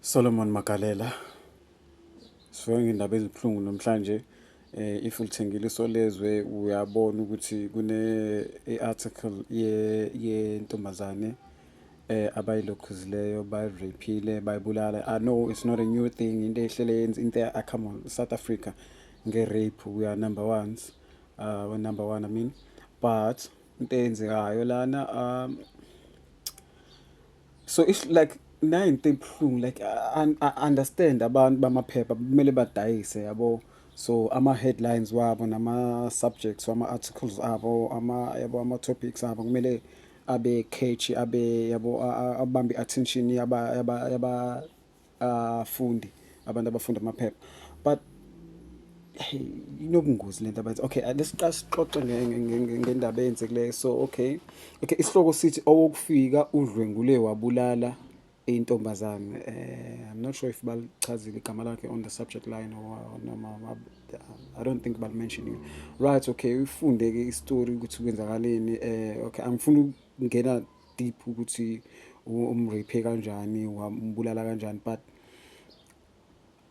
Solomon Magalela sifonke indaba ezibuhlungu namhlanje if ulithengile isolezwe uyabona ukuthi article yentombazane abayilokhuzileyo bayirapile bayibulala. I know it's not a new thing into ehlele yenza into come on South Africa nge-rape we are number ones we're number one I mean but into eyenzekayo lana so it's like nayinto ebuhlungu like I understand abantu bamaphepha kumele badayise yabo so ama-headlines wabo nama-subjects wama-articles abo yabo ama-topics abo kumele abe catchy abe yabo abambe i-attention fundi abantu abafunda amaphepha but hey inobungozi lento abathi okay let's sixoxe ngendaba eyenzekileyo so okay isihloko sithi owokufika udlwengule wabulala intombazane I'm not sure if balichazile igama lakhe on the subject line or noma I don't think balimentioning right okay ufunde ke istory ukuthi kwenzakaleni okay angifuni ukungena deep ukuthi umrape kanjani wambulala kanjani but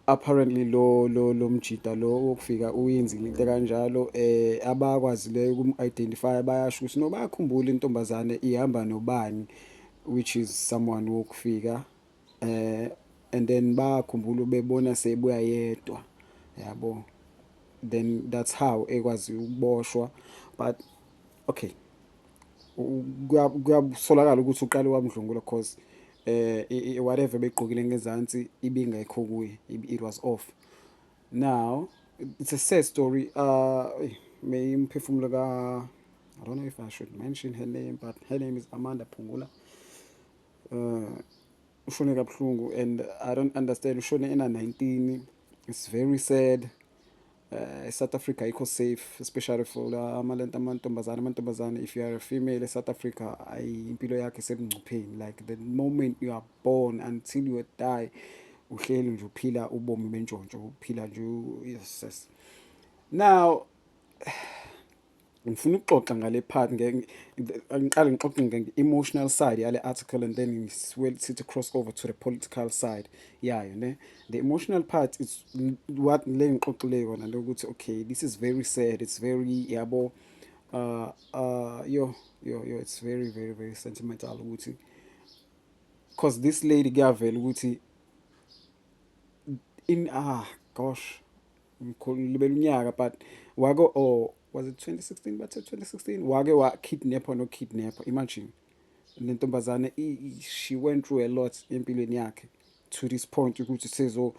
apparently lo mjida lo wokufika uyenzile into kanjalo abakwazileyo ukum-identify bayasho ukuthi no bayakhumbula intombazane ihamba nobani which is someone wokufika and then bakhumbula bebona sebuya yedwa yabo then that's how ekwazi ukuboshwa but okay kuyasolakala ukuthi uqale wamdlungula cause whatever begqokile ngezansi ibingekho kuye it was off now it's a sad story may imphefumulo ka I don't know if I should mention her name but her name is Amanda Phungula ushone kabuhlungu and I don't understand ushone ena 19 it's very sad South Africa ayikho safe especially for amantombazane if you are a female South Africa impilo yakhe sebungcupheni like the moment you are born until you die uhleli nje uphila ubomi bentshontsho uphila nje yes now ngifuna ukuxoxa ngale part ngiqale ngixoxe nge-emotional side yale article and then sithi cross over to the political side yayo ne the emotional part is what le ngixoxile yona lokuthi okay this is very sad it's very yabo yo it's very very very sentimental ukuthi because this lady kuyavela ukuthi in gosh ngikholibela unyaka but wako was it 2016 but 2016 wake wa kidnapper no kidnapper imagine le ntombazane she went through a lot empilweni yakhe to this point ukuthi sezo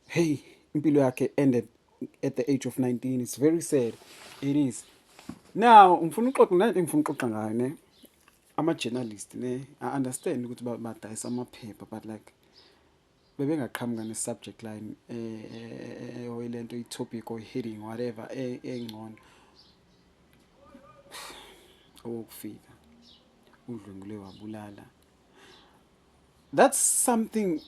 hey impilo yakhe ended at the age of 19 it's very sad it is now ngifuna uxoxa nanti ngifuna uxoxa ngayo ne ama journalist ne I understand ukuthi badayisa amaphepha but like bebengaqhamuka ne-subject line oyilento i-topic or heading whatever engcono owokufika udlwengule wabulala that's something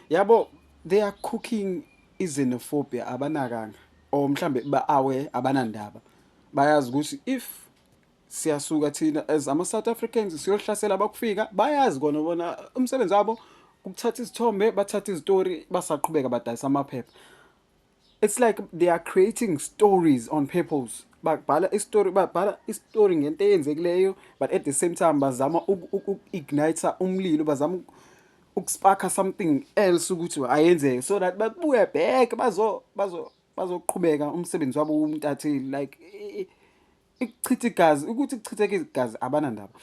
yabo they are cooking xenophobia abanakanga or mhlambe ba-aware abanandaba bayazi ukuthi if siyasuka thina as ama-South Africans siyohlasela abakufika bayazi kona bona umsebenzi wabo ukuthatha izithombe bathatha izitori basaqhubeka badayisa amaphepha it's like they are creating stories on purpose babhala istory ngento eyenzekileyo but at the same time bazama uku-ignite umlilo bazama ukusparka something else ukuthi ayenzeke so that babuye back bazoqhubeka umsebenzi wabo womntatheli like ukuchitha igazi ukuthi kuchitheke igazi abanandaba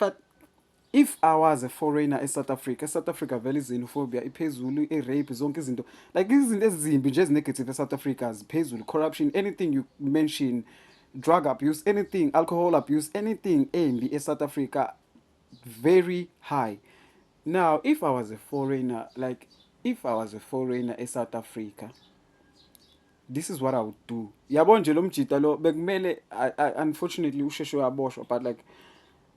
but if I was a foreigner eSouth Africa vele xenophobia iphezulu rape zonke izinto like izinto ezimbi nje ezinegative eSouth Africa ziphezulu corruption anything you mention drug abuse anything alcohol abuse anything embi eSouth Africa very high now if I was a foreigner eSouth Africa this is what I would do yabo nje lo mjita lo bekumele unfortunately usheshe waboshwa but like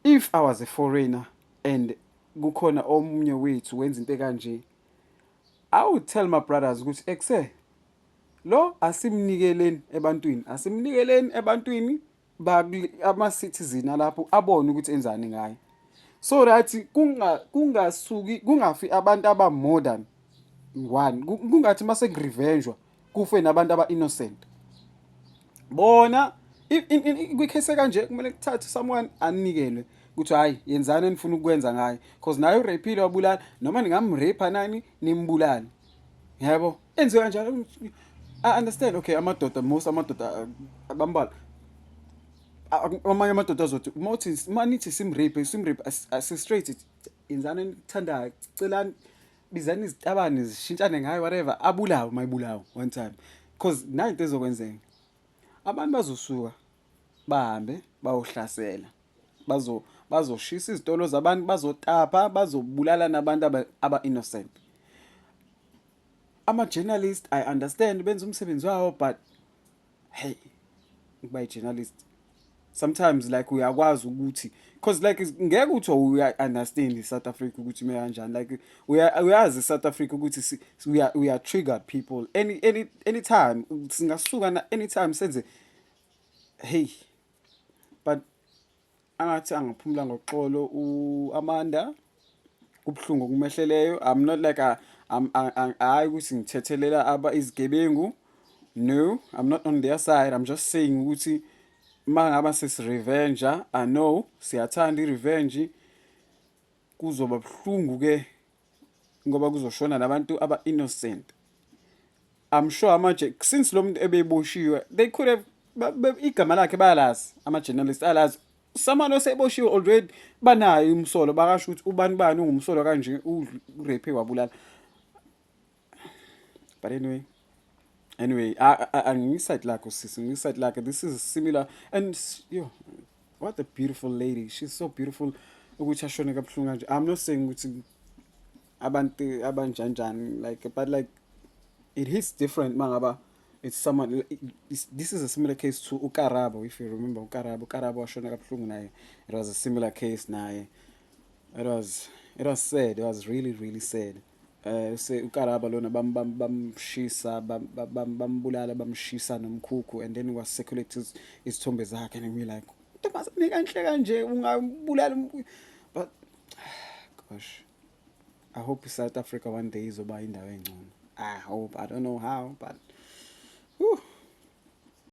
if I was a foreigner and kukhona omunye wethu wenza into kanje I would tell my brothers ukuthi ekse lo asimnikeleni ebantwini ama citizen alapho abone ukuthi enzani ngayo so that kungasuki kungafi abantu abamodern one kungathi mase kurevengewa kufe nabantu aba-innocent bona kwicase kanje kumele kuthathe someone anikelwe ukuthi hayi yenzani enifuna ukwenza ngayo because naye urapile wabulala noma ningamrape nani nimbulale yabo enziwe kanjalo. I understand okay amadoda most amadoda bambala amanye amadoda azothi mothi manithi simrape asistraight yenzani enithandayo celani bizani izitabane zishintshane ngayo whatever abulawo mayibulawo one time because nayo into ezokwenzeka abantu bazosuka bahambe bayohlasela bazoshisa izitolo zabantu bazotapa bazobulala nabantu aba-innocent. Ama-journalist I understand benza umsebenzi wawo but hey ukuba i-journalist sometimes like uyakwazi ukuthi because like ngeke uthi uya-understand i-South Africa ukuthi ime kanjani like uyazi i-South Africa ukuthi we are triggered people anytime singasuka anytime senze hey but angathi angaphumula ngoxolo uAmanda kubhlungu kumehleleyo. I'm not like hayi ukuthi ngithethelela izigebengu no I'm not on their side I'm just saying ukuthi mangaba sesirevenge I know siyathanda irevenge kuzoba bhlungu ke ngoba kuzoshona nabantu aba-innocent. I'm sure manje since lo muntu ebeboshiwe they could have igama lakhe bayalazi ama-journalist alazi someone oseboshiwe already banayo umsolo bakasho ukuthi ubani bani ungumsolo kanje urape wabulala but anyway angiside lakho sisi ngiside lakho this is similar and yo what a beautiful lady she's so beautiful ukuthi ashone kabuhlungu kanje. I'm not saying ukuthi abantu abanjanjani like but like it hits different mangaba it's someone this is a similar case to uKarabo if you remember uKarabo washona kabuhlungu naye it was a similar case naye it was sad it was really sad say uKarabo lona bamshisa bambulala bamshisa nomkhukhu and then was circulated isithombe zakhe and we like ntomazane kanhle kanje ungabulala but gosh I hope South Africa one day izoba indawo engcono I hope I don't know how but whew.